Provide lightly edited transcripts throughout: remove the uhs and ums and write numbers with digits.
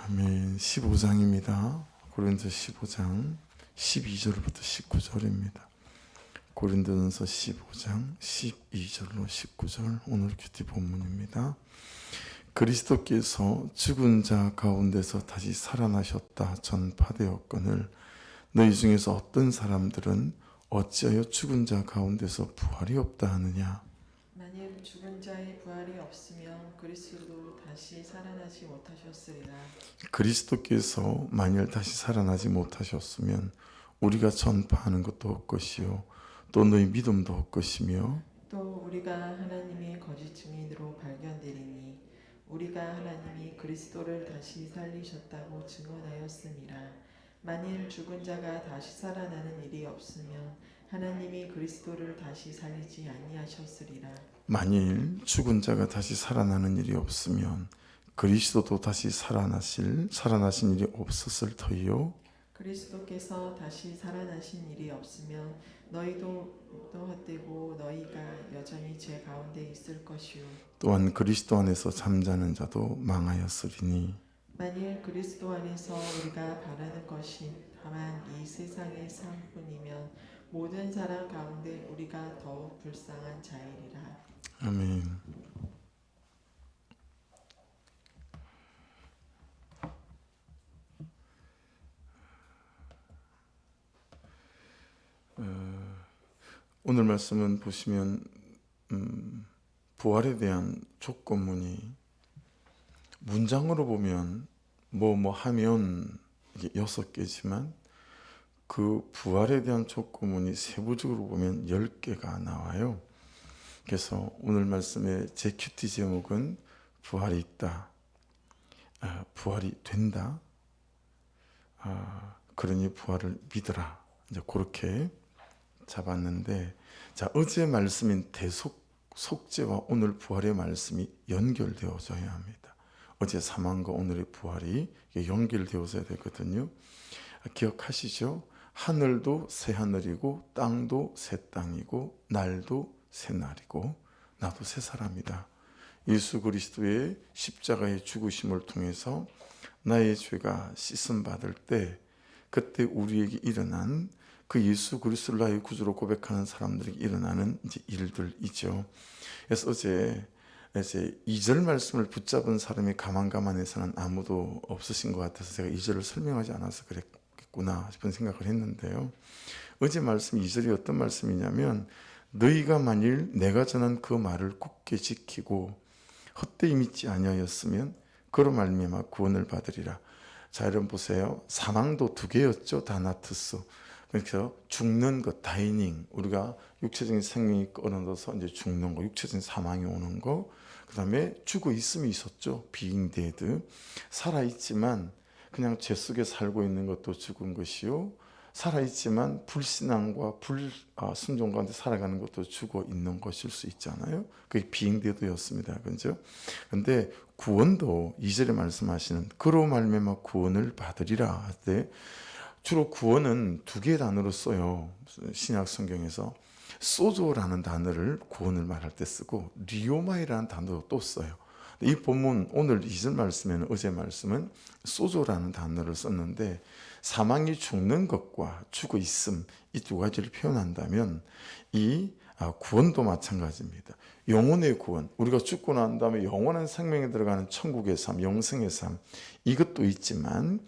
아멘. 15장입니다. 고린도 15장 12절부터 19절입니다. 고린도전서 15장 12절로 19절 오늘 큐티 본문입니다. 그리스도께서 죽은 자 가운데서 다시 살아나셨다 전파되었거늘 너희 중에서 어떤 사람들은 어찌하여 죽은 자 가운데서 부활이 없다 하느냐. 만일 죽은 자의 부활이 없으면 그리스도도 다시 살아나지 못하셨으리라. 그리스도께서 만일 다시 살아나지 못하셨으면 우리가 전파하는 것도 헛것이요 또 너희 믿음도 헛것이며 또 우리가 하나님의 거짓 증인으로 발견되리니 우리가 하나님이 그리스도를 다시 살리셨다고 증언하였음이라. 만일 죽은 자가 다시 살아나는 일이 없으면 하나님이 그리스도를 다시 살리지 아니하셨으리라. 만일 죽은 자가 다시 살아나는 일이 없으면 그리스도도 다시 살아나신 일이 없었을 터이요 그리스도께서 다시 살아나신 일이 없으면 너희도 헛되고 너희가 여전히 제 가운데 있을 것이요. 또한 그리스도 안에서 잠자는 자도 망하였으리니 만일 그리스도 안에서 우리가 바라는 것이 다만 이 세상의 삶뿐이면 모든 사람 가운데 우리가 더욱 불쌍한 자이리라. 아멘. 오늘 말씀은 보시면 부활에 대한 조건문이 문장으로 보면 뭐 하면 이게 6개지만 그 부활에 대한 조건문이 세부적으로 보면 10개가 나와요. 그래서 오늘 말씀의 제 큐티 제목은 부활이 있다, 부활이 된다, 그러니 부활을 믿으라, 이제 그렇게 잡았는데, 자, 어제 말씀인 속죄와 오늘 부활의 말씀이 연결되어져야 합니다. 어제 사망과 오늘의 부활이 연결되어져야 되거든요. 기억하시죠? 하늘도 새 하늘이고 땅도 새 땅이고 날도 새 날이고 나도 새 사람이다. 예수 그리스도의 십자가의 죽으심을 통해서 나의 죄가 씻음 받을 때 그때 우리에게 일어난 그 예수 그리스도를 나의 구주로 고백하는 사람들에게 일어나는 이제 일들이죠. 그래서 어제 2절 말씀을 붙잡은 사람이 가만가만해서는 아무도 없으신 것 같아서 제가 2절을 설명하지 않아서 그랬구나 싶은 생각을 했는데요. 어제 말씀 2절이 어떤 말씀이냐면 너희가 만일 내가 전한 그 말을 굳게 지키고 헛되이 믿지 아니하였으면 그로 말미암아 구원을 받으리라. 자, 여러분 보세요. 사망도 2개였죠. 다나투스. 그래서 죽는 것, 다이닝, 우리가 육체적인 생명이 끊어져서 이제 죽는 거, 육체적인 사망이 오는 거, 그 다음에 죽어 있음이 있었죠. being dead. 살아있지만 그냥 죄 속에 살고 있는 것도 죽은 것이요, 살아있지만 불신앙과 불순종 가운데 살아가는 것도 죽어 있는 것일 수 있잖아요. 그게 being dead였습니다. 그죠? 근데 구원도 2절에 말씀하시는 그로 말미암아 구원을 받으리라 할 때 주로 구원은 2개의 단어로 써요. 신약 성경에서 소조라는 단어를 구원을 말할 때 쓰고 리오마이라는 단어도 또 써요. 이 본문 오늘 2절 말씀에는 어제 말씀은 소조라는 단어를 썼는데 사망이 죽는 것과 죽어 있음 이 2가지를 표현한다면 이 구원도 마찬가지입니다. 영혼의 구원, 우리가 죽고 난 다음에 영원한 생명에 들어가는 천국의 삶, 영생의 삶 이것도 있지만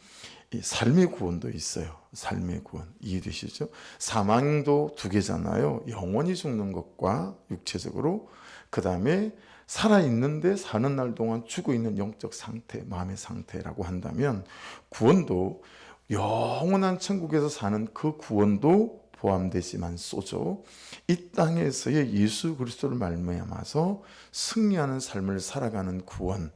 이 삶의 구원도 있어요. 삶의 구원 이해되시죠? 사망도 2개잖아요. 영원히 죽는 것과 육체적으로, 그 다음에 살아있는데 사는 날 동안 죽어있는 영적 상태, 마음의 상태라고 한다면 구원도 영원한 천국에서 사는 그 구원도 포함되지만 쏘죠. 이 땅에서의 예수 그리스도를 말미암아서 승리하는 삶을 살아가는 구원,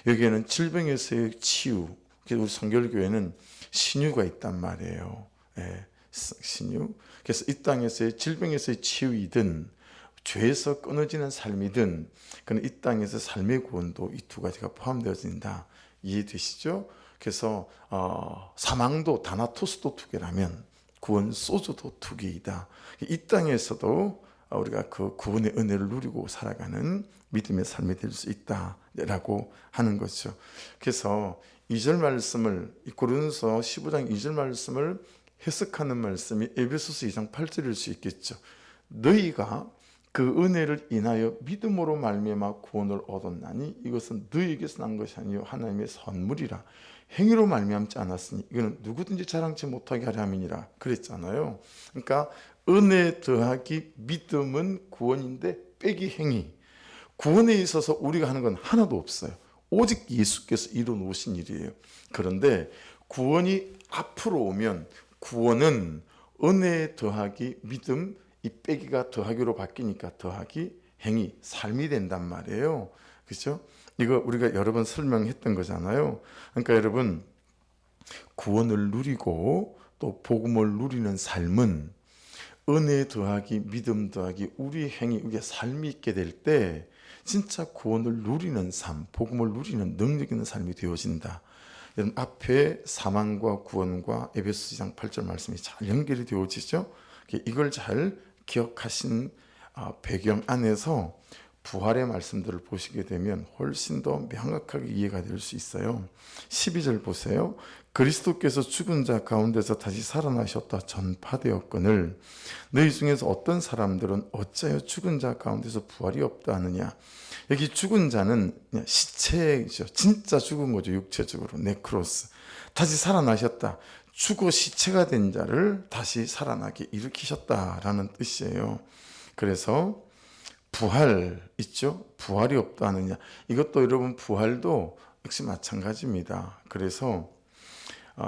여기에는 질병에서의 치유, 우리 성결교회는 신유가 있단 말이에요. 신유. 그래서 이 땅에서의 질병에서의 치유이든 죄에서 끊어지는 삶이든 그는 이 땅에서 삶의 구원도 이 2가지가 포함되어진다. 이해되시죠? 그래서 사망도 다나토스도 2개라면 구원 소조도 2개이다. 이 땅에서도 우리가 그 구원의 은혜를 누리고 살아가는 믿음의 삶이 될 수 있다라고 하는 거죠. 그래서 2절 말씀을, 고린도서 15장 2절 말씀을 해석하는 말씀이 에베소서 2장 8절일 수 있겠죠. 너희가 그 은혜를 인하여 믿음으로 말미암아 구원을 얻었나니 이것은 너희에게서 난 것이 아니요 하나님의 선물이라. 행위로 말미암지 않았으니 이거는 누구든지 자랑치 못하게 하려 함이니라 그랬잖아요. 그러니까 은혜 더하기 믿음은 구원인데 빼기 행위. 구원에 있어서 우리가 하는 건 하나도 없어요. 오직 예수께서 이루 놓으신 일이에요. 그런데 구원이 앞으로 오면 구원은 은혜 더하기 믿음, 이 빼기가 더하기로 바뀌니까 더하기 행위, 삶이 된단 말이에요. 그렇죠? 이거 우리가 여러 번 설명했던 거잖아요. 그러니까 여러분, 구원을 누리고 또 복음을 누리는 삶은 은혜 더하기 믿음 더하기 우리 행위, 우리의 삶이 있게 될 때 진짜 구원을 누리는 삶, 복음을 누리는 능력 있는 삶이 되어진다. 여러분, 앞에 사망과 구원과 에베소서 2장 8절 말씀이 잘 연결이 되어지죠. 이걸 잘 기억하신 배경 안에서 부활의 말씀들을 보시게 되면 훨씬 더 명확하게 이해가 될 수 있어요. 12절 보세요. 그리스도께서 죽은 자 가운데서 다시 살아나셨다 전파되었거늘 너희 중에서 어떤 사람들은 어찌하여 죽은 자 가운데서 부활이 없다 하느냐. 여기 죽은 자는 그냥 시체죠. 진짜 죽은 거죠. 육체적으로 네크로스. 다시 살아나셨다. 죽어 시체가 된 자를 다시 살아나게 일으키셨다라는 뜻이에요. 그래서 부활 있죠? 부활이 없다 하느냐. 이것도 여러분 부활도 역시 마찬가지입니다. 그래서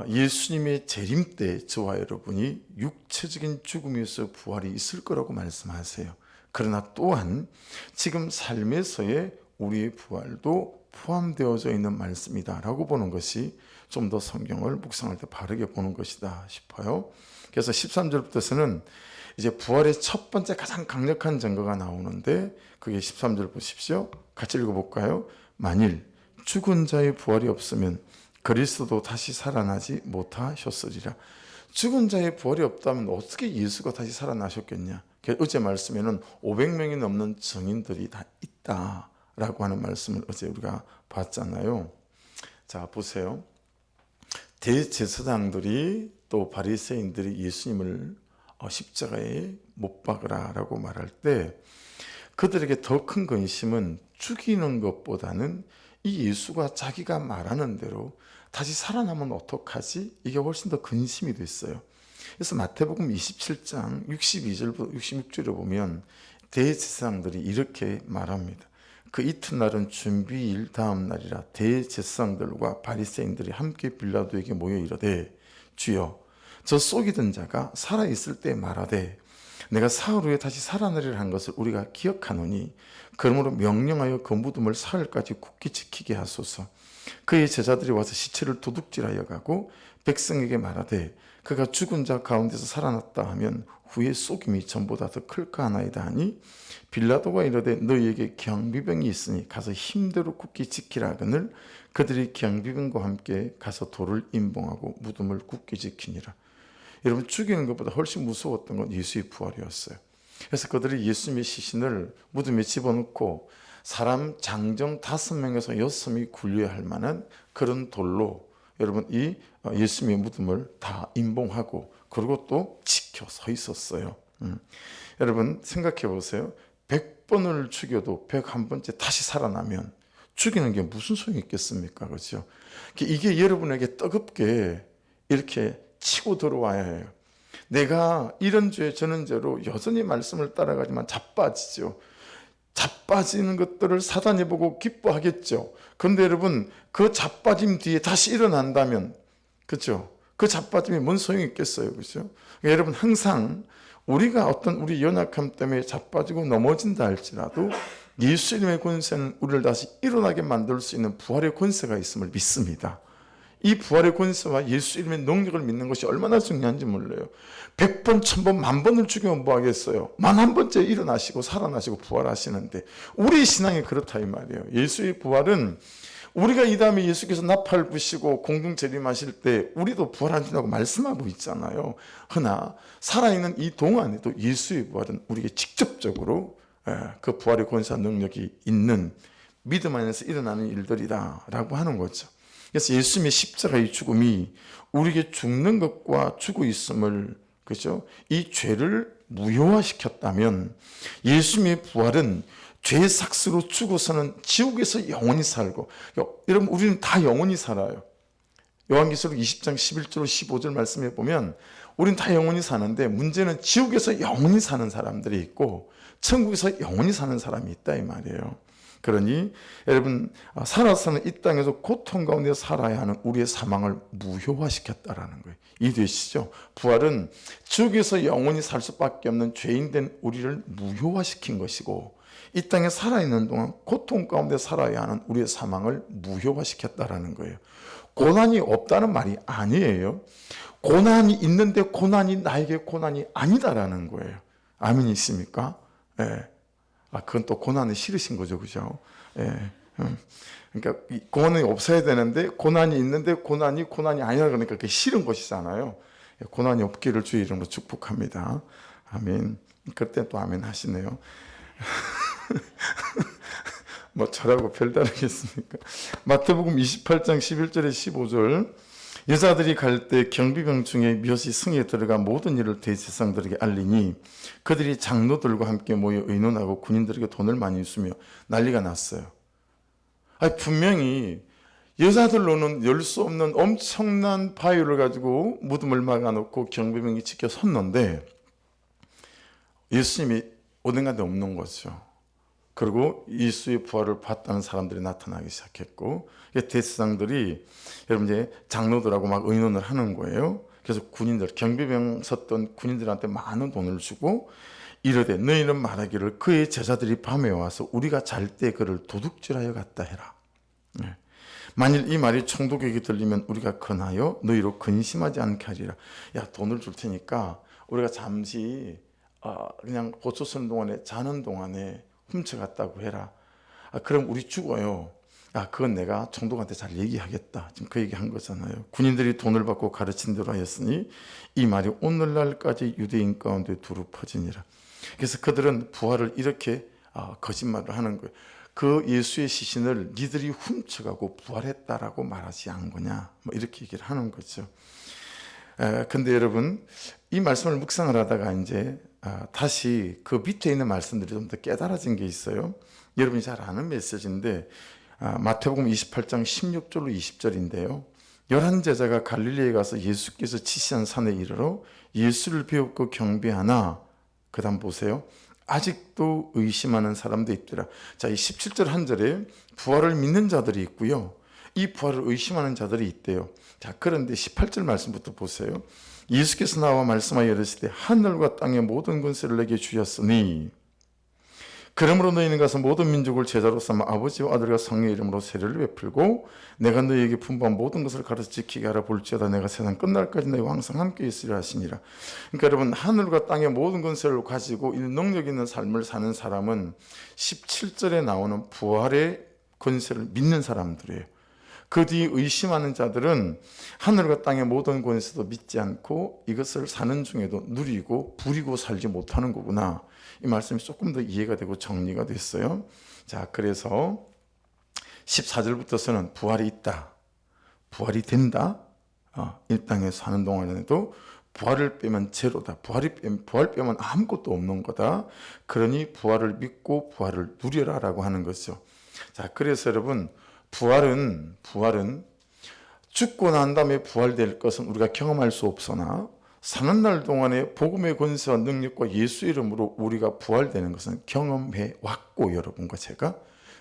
예수님의 재림 때 저와 여러분이 육체적인 죽음에서 부활이 있을 거라고 말씀하세요. 그러나 또한 지금 삶에서의 우리의 부활도 포함되어져 있는 말씀이다라고 보는 것이 좀 더 성경을 묵상할 때 바르게 보는 것이다 싶어요. 그래서 13절부터서는 이제 부활의 첫 번째 가장 강력한 증거가 나오는데 그게 13절 보십시오. 같이 읽어볼까요? 만일 죽은 자의 부활이 없으면 그리스도도 다시 살아나지 못하셨으리라. 죽은 자의 부활이 없다면 어떻게 예수가 다시 살아나셨겠냐. 어제 말씀에는 500명이 넘는 증인들이 다 있다라고 하는 말씀을 어제 우리가 봤잖아요. 자, 보세요. 대제사장들이 또 바리새인들이 예수님을 십자가에 못 박으라라고 말할 때 그들에게 더 큰 근심은 죽이는 것보다는 이 예수가 자기가 말하는 대로 다시 살아나면 어떡하지? 이게 훨씬 더 근심이 됐어요. 그래서 마태복음 27장 62절부터 66절에 보면 대제사장들이 이렇게 말합니다. 그 이튿날은 준비일 다음 날이라 대제사장들과 바리새인들이 함께 빌라도에게 모여 이르되 주여 저 속이던 자가 살아있을 때 말하되 내가 사흘 후에 다시 살아나리라 한 것을 우리가 기억하노니 그러므로 명령하여 그 무덤을 사흘까지 굳게 지키게 하소서. 그의 제자들이 와서 시체를 도둑질하여 가고 백성에게 말하되 그가 죽은 자 가운데서 살아났다 하면 후에 속임이 전보다 더 클까 하나이다 하니 빌라도가 이르되 너희에게 경비병이 있으니 가서 힘대로 굳게 지키라 하거늘 그들이 경비병과 함께 가서 돌을 임봉하고 무덤을 굳게 지키니라. 여러분, 죽이는 것보다 훨씬 무서웠던 건 예수의 부활이었어요. 그래서 그들이 예수님의 시신을 무덤에 집어넣고 사람 장정 5명에서 6명이 굴려야 할 만한 그런 돌로 여러분 이 예수님의 무덤을 다 임봉하고 그리고 또 지켜 서 있었어요. 여러분 생각해 보세요. 100번을 죽여도 101번째 다시 살아나면 죽이는 게 무슨 소용이 있겠습니까? 그렇죠? 이게 여러분에게 뜨겁게 이렇게 치고 들어와야 해요. 내가 이런 죄 저런 죄로 여전히 말씀을 따라가지만 자빠지죠. 자빠지는 것들을 사단이 보고 기뻐하겠죠. 그런데 여러분 그 자빠짐 뒤에 다시 일어난다면 그렇죠? 그 자빠짐이 뭔 소용이 있겠어요. 그렇죠? 여러분 항상 우리가 어떤 우리 연약함 때문에 자빠지고 넘어진다 할지라도 예수님의 권세는 우리를 다시 일어나게 만들 수 있는 부활의 권세가 있음을 믿습니다. 이 부활의 권세와 예수 이름의 능력을 믿는 것이 얼마나 중요한지 몰라요. 100번, 1000번, 10,000번을 죽이면 뭐 하겠어요? 11,000번째 일어나시고 살아나시고 부활하시는데 우리 신앙이 그렇다 이 말이에요. 예수의 부활은 우리가 이 다음에 예수께서 나팔 부시고 공중 재림하실 때 우리도 부활하신다고 말씀하고 있잖아요. 그러나 살아있는 이 동안에도 예수의 부활은 우리에게 직접적으로 그 부활의 권세와 능력이 있는 믿음 안에서 일어나는 일들이다 라고 하는 거죠. 그래서 예수님의 십자가의 죽음이 우리에게 죽는 것과 죽어 있음을, 그죠? 이 죄를 무효화시켰다면 예수님의 부활은 죄의 삭스로 죽어서는 지옥에서 영원히 살고, 여러분 우리는 다 영원히 살아요. 요한계시록 20장 11절 15절 말씀해 보면 우리는 다 영원히 사는데, 문제는 지옥에서 영원히 사는 사람들이 있고 천국에서 영원히 사는 사람이 있다 이 말이에요. 그러니 여러분, 살아서는 이 땅에서 고통 가운데 살아야 하는 우리의 사망을 무효화시켰다라는 거예요. 이해되시죠? 부활은 지옥에서 영원히 살 수밖에 없는 죄인된 우리를 무효화시킨 것이고, 이 땅에 살아있는 동안 고통 가운데 살아야 하는 우리의 사망을 무효화시켰다라는 거예요. 고난이 없다는 말이 아니에요. 고난이 있는데 고난이 나에게 고난이 아니다라는 거예요. 아멘이십니까? 예. 그건 또 고난이 싫으신 거죠, 그죠? 예. 그러니까 고난이 없어야 되는데 고난이 있는데 고난이 아니라 그러니까 그게 싫은 것이잖아요. 고난이 없기를 주의 이름으로 축복합니다. 아멘. 그때 또 아멘 하시네요. 뭐 저라고 별다르겠습니까? 마태복음 28장 11절에 15절, 여자들이 갈 때 경비병 중에 몇이 승에 들어가 모든 일을 대제사장들에게 알리니 그들이 장로들과 함께 모여 의논하고 군인들에게 돈을 많이 주며 난리가 났어요. 분명히 여자들로는 열 수 없는 엄청난 바위를 가지고 무덤을 막아놓고 경비병이 지켜 섰는데 예수님이 어딘가에 없는 거죠. 그리고 예수의 부활을 봤다는 사람들이 나타나기 시작했고, 대제사장들이 여러분 이제 장로들하고 막 의논을 하는 거예요. 그래서 군인들, 경비병 섰던 군인들한테 많은 돈을 주고 이르되 너희는 말하기를 그의 제자들이 밤에 와서 우리가 잘 때 그를 도둑질하여 갔다 해라. 만일 이 말이 총독에게 들리면 우리가 권하여 너희로 근심하지 않게 하리라. 야, 돈을 줄 테니까 우리가 잠시 그냥 고쳐 쓰는 동안에, 자는 동안에 훔쳐갔다고 해라. 그럼 우리 죽어요. 그건 내가 총독한테 잘 얘기하겠다. 지금 그 얘기 한 거잖아요. 군인들이 돈을 받고 가르친 대로 하였으니 이 말이 오늘날까지 유대인 가운데 두루 퍼지니라. 그래서 그들은 부활을 이렇게 거짓말을 하는 거예요. 그 예수의 시신을 니들이 훔쳐가고 부활했다라고 말하지 않거냐, 뭐 이렇게 얘기를 하는 거죠. 근데 여러분, 이 말씀을 묵상을 하다가 이제 다시 그 밑에 있는 말씀들이 좀 더 깨달아진 게 있어요. 여러분이 잘 아는 메시지인데, 마태복음 28장 16절로 20절인데요. 11제자가 갈릴리에 가서 예수께서 지시한 산에 이르러 예수를 배웠고 경배하나, 그 다음 보세요. 아직도 의심하는 사람도 있더라. 자, 이 17절 한 절에 부활을 믿는 자들이 있고요, 이 부활을 의심하는 자들이 있대요. 자, 그런데 18절 말씀부터 보세요. 예수께서 나와 말씀하여 이르시되 하늘과 땅의 모든 권세를 내게 주셨으니 그러므로 너희는 가서 모든 민족을 제자로 삼아 아버지와 아들과 성령의 이름으로 세례를 베풀고 내가 너희에게 분부한 모든 것을 가르쳐 지키게 하라. 볼지어다 내가 세상 끝날까지 너희와 항상 함께 있으리라 하시니라. 그러니까 여러분, 하늘과 땅의 모든 권세를 가지고 이 능력 있는 삶을 사는 사람은 17절에 나오는 부활의 권세를 믿는 사람들이에요. 그 뒤 의심하는 자들은 하늘과 땅의 모든 권세도 믿지 않고 이것을 사는 중에도 누리고 부리고 살지 못하는 거구나. 이 말씀이 조금 더 이해가 되고 정리가 됐어요. 자, 그래서 14절부터서는 부활이 있다, 부활이 된다. 이 땅에 사는 동안에도 부활을 빼면 제로다, 부활 빼면 아무것도 없는 거다. 그러니 부활을 믿고 부활을 누려라라고 하는 거죠. 자, 그래서 여러분, 부활은 죽고 난 다음에 부활될 것은 우리가 경험할 수 없으나 사는 날 동안에 복음의 권세와 능력과 예수 이름으로 우리가 부활되는 것은 경험해 왔고, 여러분과 제가,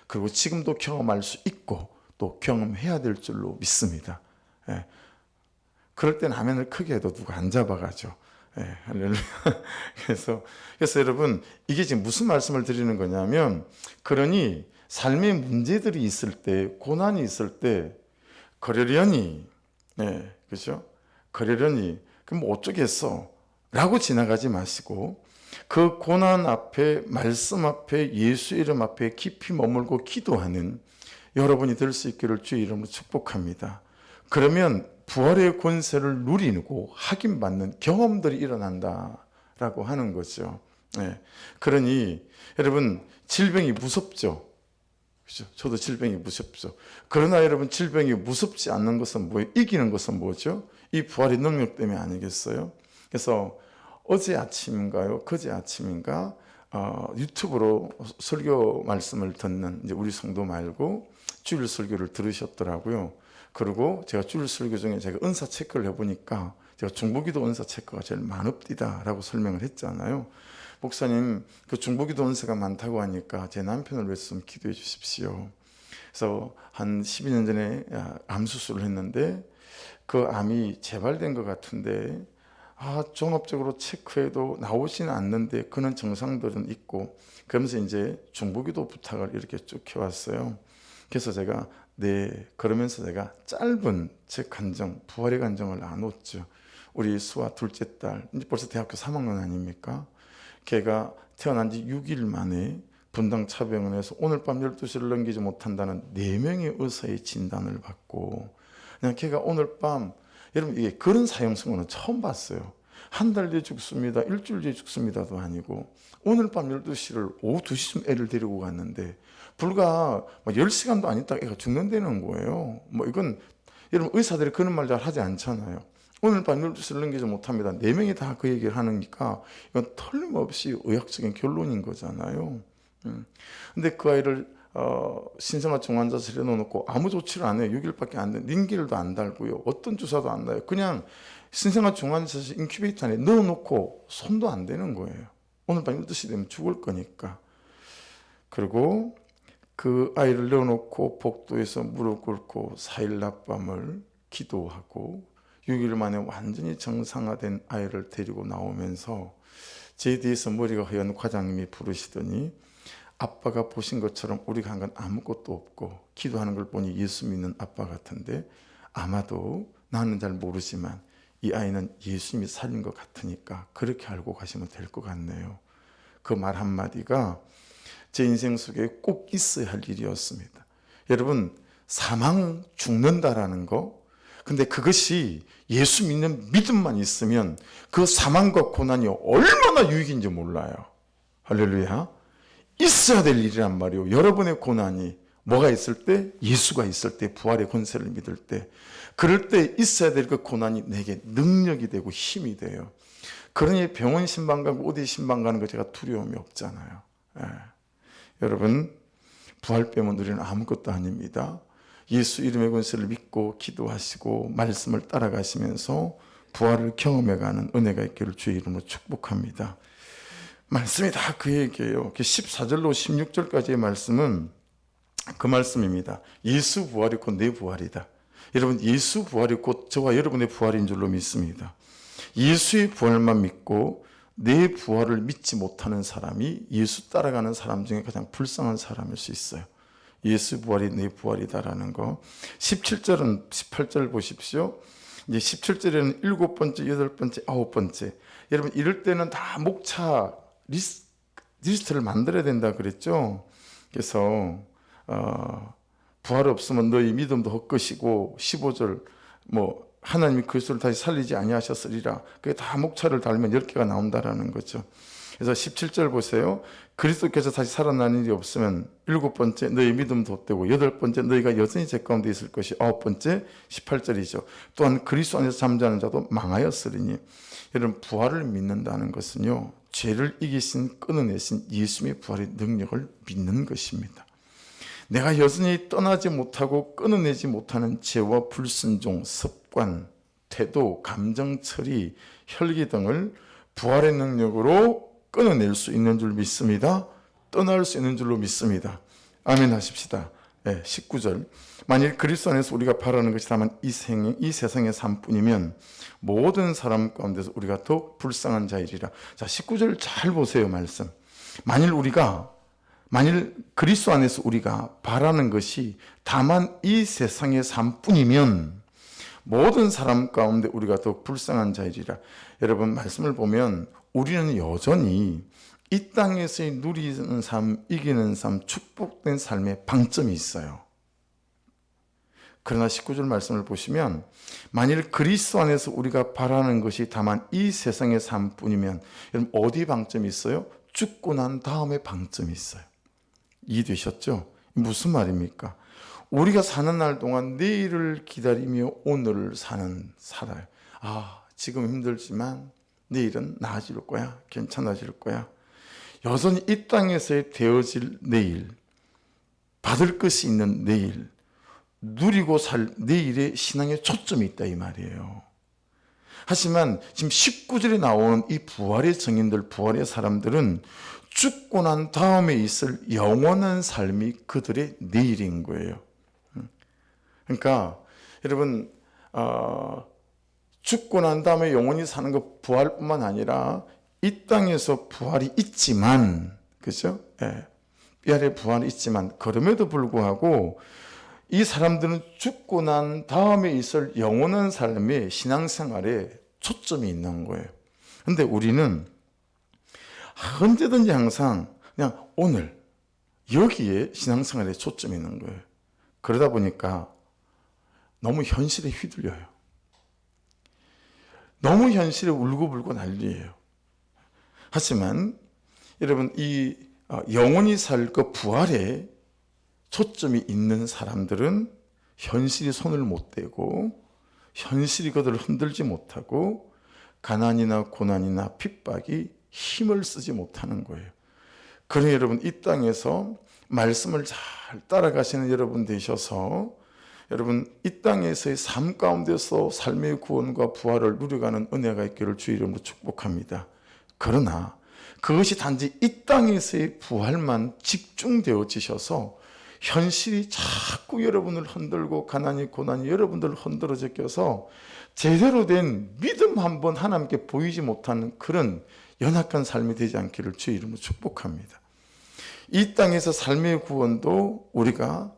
그리고 지금도 경험할 수 있고 또 경험해야 될 줄로 믿습니다. 그럴 땐 아멘을 크게 해도 누가 안 잡아가죠. 할렐루야. 그래서 여러분, 이게 지금 무슨 말씀을 드리는 거냐면, 그러니 삶의 문제들이 있을 때, 고난이 있을 때 그러려니, 그렇죠? 그러려니 그럼 뭐 어쩌겠어 라고 지나가지 마시고 그 고난 앞에, 말씀 앞에, 예수 이름 앞에 깊이 머물고 기도하는 여러분이 될 수 있기를 주의 이름으로 축복합니다. 그러면 부활의 권세를 누리고 확인받는 경험들이 일어난다라고 하는 거죠. 그러니 여러분, 질병이 무섭죠. 그죠? 저도 질병이 무섭죠. 그러나 여러분, 질병이 무섭지 않는 것은 뭐예요? 이기는 것은 뭐죠? 이 부활의 능력 때문에 아니겠어요? 그래서 어제 아침인가요? 그제 아침인가? 유튜브로 설교 말씀을 듣는 이제 우리 성도 말고 주일 설교를 들으셨더라고요. 그리고 제가 주일 설교 중에 제가 은사 체크를 해보니까 제가 중보기도 은사 체크가 제일 많읍디다라고 설명을 했잖아요. 목사님, 그 중보기도 은사가 많다고 하니까 제 남편을 위해서 좀 기도해 주십시오. 그래서 한 12년 전에 암 수술을 했는데 그 암이 재발된 것 같은데 종합적으로 체크해도 나오지는 않는데 그런 증상들은 있고, 그러면서 이제 중보기도 부탁을 이렇게 쭉 해왔어요. 그래서 제가 그러면서 제가 짧은 제 간증, 부활의 간증을 나눴죠. 우리 수아 둘째 딸, 이제 벌써 대학교 3학년 아닙니까? 걔가 태어난 지 6일 만에 분당 차병원에서 오늘 밤 12시를 넘기지 못한다는 4명의 의사의 진단을 받고, 그냥 걔가 오늘 밤, 여러분 이게 그런 사형선고는 처음 봤어요. 한 달 뒤에 죽습니다, 일주일 뒤에 죽습니다도 아니고 오늘 밤 12시를 오후 2시쯤 애를 데리고 갔는데 불과 10시간도 안 있다가 애가 죽는다는 거예요. 이건 여러분 의사들이 그런 말 잘 하지 않잖아요. 오늘 밤 12시를 넘기지 못합니다. 4명이 다 그 얘기를 하니까 이건 틀림없이 의학적인 결론인 거잖아요. 근데 그 아이를 신생아 중환자실에 넣어놓고 아무 조치를 안 해요. 6일밖에 안 돼. 링겔도 안 달고요. 어떤 주사도 안 놔요. 그냥 신생아 중환자실 인큐베이터 안에 넣어놓고 손도 안 대는 거예요. 오늘 밤 12시 되면 죽을 거니까. 그리고 그 아이를 넣어놓고 복도에서 무릎 꿇고 4일 낮밤을 기도하고 6일 만에 완전히 정상화된 아이를 데리고 나오면서 제 뒤에서 머리가 허연 과장님이 부르시더니, 아빠가 보신 것처럼 우리가 한 건 아무것도 없고 기도하는 걸 보니 예수 믿는 아빠 같은데, 아마도 나는 잘 모르지만 이 아이는 예수님이 살린 것 같으니까 그렇게 알고 가시면 될 것 같네요. 그 말 한마디가 제 인생 속에 꼭 있어야 할 일이었습니다. 여러분, 사망, 죽는다라는 거, 근데 그것이 예수 믿는 믿음만 있으면 그 사망과 고난이 얼마나 유익인지 몰라요. 할렐루야. 있어야 될 일이란 말이에요. 여러분의 고난이 뭐가 있을 때? 예수가 있을 때, 부활의 권세를 믿을 때, 그럴 때 있어야 될 그 고난이 내게 능력이 되고 힘이 돼요. 그러니 병원 신방 가고 어디 신방 가는 거 제가 두려움이 없잖아요. 여러분, 부활 빼면 우리는 아무것도 아닙니다. 예수 이름의 권세를 믿고 기도하시고 말씀을 따라가시면서 부활을 경험해가는 은혜가 있기를 주의 이름으로 축복합니다. 말씀이 다 그 얘기예요. 14절로 16절까지의 말씀은 그 말씀입니다. 예수 부활이 곧 내 부활이다. 여러분, 예수 부활이 곧 저와 여러분의 부활인 줄로 믿습니다. 예수의 부활만 믿고 내 부활을 믿지 못하는 사람이 예수 따라가는 사람 중에 가장 불쌍한 사람일 수 있어요. 예수 부활이 내 부활이다라는 거. 17절은 18절 보십시오. 이제 17절에는 7번째, 8번째, 9번째. 여러분, 이럴 때는 다 목차 리스트를 만들어야 된다 그랬죠. 그래서 부활 없으면 너희 믿음도 헛것이고, 15절 하나님이 그리스도를 다시 살리지 아니하셨으리라. 그게 다 목차를 달면 10개가 나온다라는 거죠. 그래서 17절 보세요. 그리스도께서 다시 살아난 일이 없으면 7번째 너희 믿음도 헛되고, 8번째 너희가 여전히 제 가운데 있을 것이, 9번째 18절이죠. 또한 그리스도 안에서 잠자는 자도 망하였으리니. 여러분, 부활을 믿는다는 것은요, 죄를 이기신 끊어내신 예수님의 부활의 능력을 믿는 것입니다. 내가 여전히 떠나지 못하고 끊어내지 못하는 죄와 불순종, 습관, 태도, 감정 처리, 혈기 등을 부활의 능력으로 끊어낼 수 있는 줄 믿습니다. 떠날 수 있는 줄로 믿습니다. 아멘 하십시다. 19절. 만일 그리스도 안에서 우리가 바라는 것이 다만 이 세상의 삶뿐이면 모든 사람 가운데서 우리가 더욱 불쌍한 자이리라. 자, 19절 잘 보세요. 말씀. 만일 그리스도 안에서 우리가 바라는 것이 다만 이 세상의 삶뿐이면 모든 사람 가운데 우리가 더욱 불쌍한 자이리라. 여러분, 말씀을 보면 우리는 여전히 이 땅에서 누리는 삶, 이기는 삶, 축복된 삶의 방점이 있어요. 그러나 19절 말씀을 보시면, 만일 그리스도 안에서 우리가 바라는 것이 다만 이 세상의 삶뿐이면, 여러분, 어디 방점이 있어요? 죽고 난 다음에 방점이 있어요. 이해되셨죠? 무슨 말입니까? 우리가 사는 날 동안 내일을 기다리며 오늘을 살아요. 지금 힘들지만 내일은 나아질 거야. 괜찮아질 거야. 여전히 이 땅에서의 되어질 내일, 받을 것이 있는 내일, 누리고 살 내일의 신앙에 초점이 있다 이 말이에요. 하지만 지금 19절에 나오는 이 부활의 증인들, 부활의 사람들은 죽고 난 다음에 있을 영원한 삶이 그들의 내일인 거예요. 그러니까 여러분 죽고 난 다음에 영원히 사는 것 부활뿐만 아니라 이 땅에서 부활이 있지만, 그죠? 이 아래 부활이 있지만 그럼에도 불구하고 이 사람들은 죽고 난 다음에 있을 영원한 삶의 신앙생활에 초점이 있는 거예요. 근데 우리는 언제든지 항상 그냥 오늘 여기에 신앙생활에 초점이 있는 거예요. 그러다 보니까 너무 현실에 휘둘려요. 너무 현실에 울고불고 난리예요. 하지만 여러분 이 영원히 살 그 부활에 초점이 있는 사람들은 현실이 손을 못 대고 현실이 그들을 흔들지 못하고 가난이나 고난이나 핍박이 힘을 쓰지 못하는 거예요. 그러니 여러분 이 땅에서 말씀을 잘 따라가시는 여러분 되셔서 여러분 이 땅에서의 삶 가운데서 삶의 구원과 부활을 누려가는 은혜가 있기를 주의 이름으로 축복합니다. 그러나 그것이 단지 이 땅에서의 부활만 집중되어지셔서 현실이 자꾸 여러분을 흔들고 가난이 고난이 여러분들을 흔들어 제껴서 제대로 된 믿음 한번 하나님께 보이지 못하는 그런 연약한 삶이 되지 않기를 주의 이름으로 축복합니다. 이 땅에서 삶의 구원도 우리가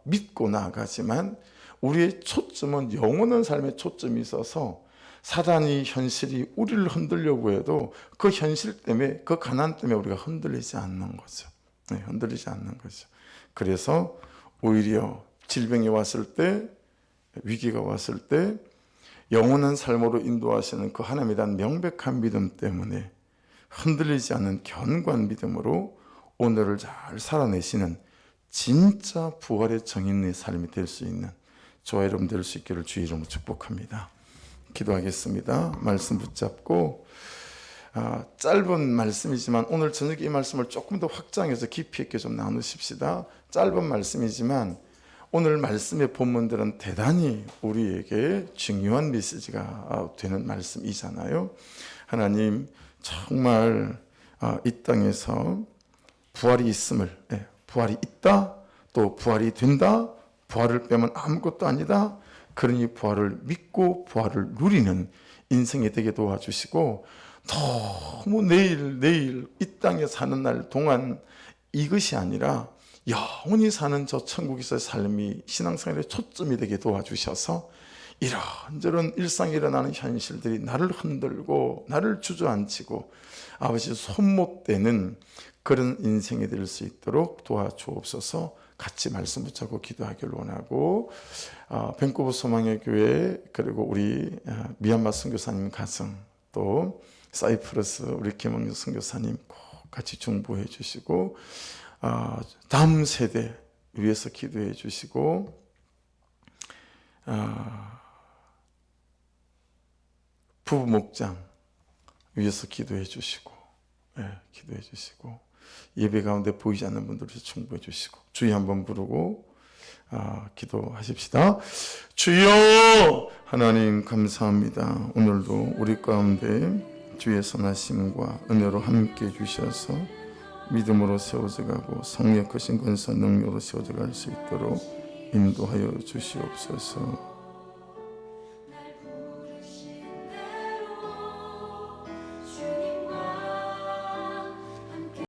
믿고 나아가지만 우리의 초점은 영원한 삶에 초점이 있어서 사단이 현실이 우리를 흔들려고 해도 그 현실 때문에 그 가난 때문에 우리가 흔들리지 않는 거죠. 흔들리지 않는 거죠. 그래서 오히려 질병이 왔을 때 위기가 왔을 때 영원한 삶으로 인도하시는 그 하나님에 대한 명백한 믿음 때문에 흔들리지 않는 견고한 믿음으로 오늘을 잘 살아내시는 진짜 부활의 정인의 삶이 될 수 있는 저와 여러분 될 수 있기를 주의 이름으로 축복합니다. 기도하겠습니다. 말씀 붙잡고 짧은 말씀이지만 오늘 저녁 이 말씀을 조금 더 확장해서 깊이 있게 좀 나누십시다. 짧은 말씀이지만 오늘 말씀의 본문들은 대단히 우리에게 중요한 메시지가 되는 말씀이잖아요. 하나님 정말 이 땅에서 부활이 있음을, 부활이 있다, 또 부활이 된다, 부활을 빼면 아무것도 아니다. 그러니 부활을 믿고 부활을 누리는 인생이 되게 도와주시고 너무 내일 이 땅에 사는 날 동안 이것이 아니라 영원히 사는 저 천국에서의 삶이 신앙생활의 초점이 되게 도와주셔서 이런저런 일상에 일어나는 현실들이 나를 흔들고 나를 주저앉히고 아버지 손못 대는 그런 인생이 될 수 있도록 도와주옵소서. 같이 말씀 붙잡고 기도하기를 원하고 밴쿠버 소망의 교회 그리고 우리 미얀마 선교사님 가정 또 사이프러스 우리 김원규 선교사님 꼭 같이 중보해 주시고 다음 세대 위해서 기도해 주시고 부부 목장 위해서 기도해 주시고 기도해 주시고 예배 가운데 보이지 않는 분들을 중보해 주시고 주여 한번 부르고 기도하십시다. 주여 하나님 감사합니다. 오늘도 우리 가운데 주의 선하심과 은혜로 함께 해주셔서 믿음으로 세워져 가고 성령의 크신 권세 능력으로 세워져 갈 수 있도록 인도하여 주시옵소서.